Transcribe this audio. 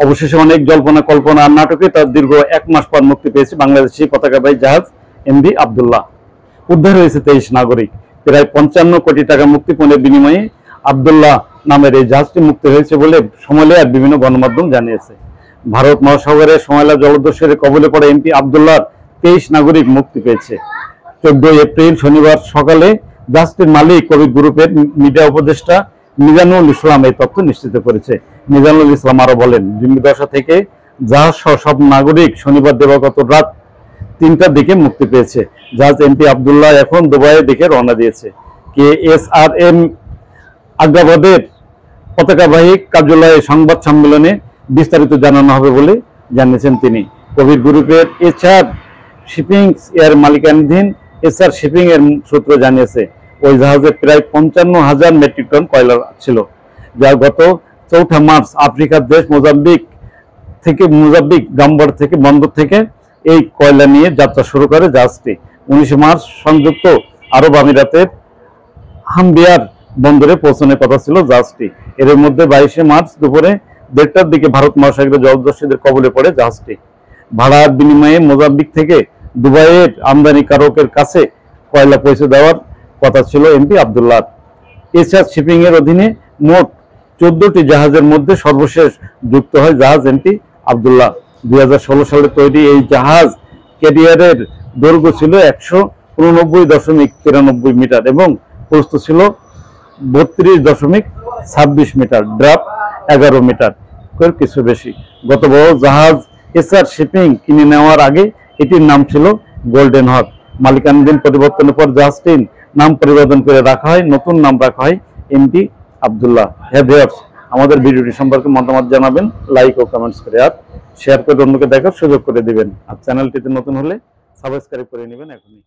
অবশেষে অনেক জল্পনা কল্পনা আর নাটকে তার দীর্ঘ 1 মাস পর মুক্তি পেয়েছে বাংলাদেশি পতাকাবাহী জাহাজ এমভি আব্দুল্লাহ। উদ্ধার হয়েছে 23 নাগরিক। প্রায় 55 কোটি টাকা মুক্তিপণের বিনিময়ে আব্দুল্লাহ নামের এই জাহাজটি মুক্তি হয়েছে বলে সময়লা বিভিন্ন গণমাধ্যম জানিয়েছে। ভারত মহাসাগরে সময়লা জলদস্যুদের কবলে পড়ে এমপি আব্দুল্লাহর 23 নাগরিক মুক্তি পেয়েছে। 14 এপ্রিল শনিবার সকালে জাহাজটির মালিক কবির গ্রুপের মিডিয়া উপদেষ্টা মিজানুল ইসলাম এই তথ্য নিশ্চিত করেছে। মিজানুল ইসলাম আরো বলেন, জিম্মিদশা থেকে জাহাজ সহ সব নাগরিক শনিবার দিবাগত রাত 3টার দিকে মুক্তি পেয়েছে। জাহাজ এমপি আব্দুল্লাহ এখন দুবাইয়ের দিকে রওনা দিয়েছে। KSRM আগ্রাবাদের পতাকাবাহী কার্যালয়ে সংবাদ সম্মেলনে বিস্তারিত জানানো হবে বলে জানিয়েছেন তিনি। কবির গ্রুপের HR শিপিং এর মালিকানাধীন HR শিপিং এর সূত্র জানিয়েছে, ওই জাহাজে প্রায় 55,000 মেট্রিক টন কয়লা ছিল, যা গত 4 মার্চ আফ্রিকার দেশ মোজাম্বিক গাম্বর থেকে বন্দর থেকে এই কয়লা নিয়ে যাত্রা শুরু করে জাহাজটি। 19 মার্চ সংযুক্ত আরব আমিরাতের হামবিয়ার বন্দরে পৌঁছানোর কথা ছিল জাহাজটি। এর মধ্যে 22 মার্চ দুপুরে 1:30টার দিকে ভারত মহাসাগরে জলদস্যুদের কবলে পড়ে জাহাজটি। ভাড়ার বিনিময়ে মোজাম্বিক থেকে দুবাইয়ের আমদানিকারকের কাছে কয়লা পৌঁছে দেওয়ার কথা ছিল এমপি আব্দুল্লাহ। HR শিপিং এর অধীনে মোট 14টি জাহাজের মধ্যে সর্বশেষ যুক্ত হয় জাহাজ এমপি আব্দুল্লাহ। 2016 সালে তৈরি এই জাহাজ ক্যারিয়ারের দৈর্ঘ্য ছিল 189.93 মিটার এবং প্রস্থ ছিল 32.26 মিটার, ড্রাফট 11 মিটার কিছু বেশি। গত বছর জাহাজ HR শিপিং কিনে নেওয়ার আগে এটির নাম ছিল গোল্ডেন হক। মালিকানাধীন পরিবর্তনের পর জাহাজটির নাম পরিবর্তন করে রাখা হয়, নতুন নাম রাখা হয় এমপি আব্দুল্লাহ। হ্যাঁ ভিউয়ার্স, আমাদের ভিডিওটি সম্পর্কে মতামত জানাবেন, লাইক ও কমেন্টস করে আর শেয়ার করে অন্যকে দেখার সুযোগ করে দিবেন। আর চ্যানেলটিতে নতুন হলে সাবস্ক্রাইব করে নেবেন এখনই।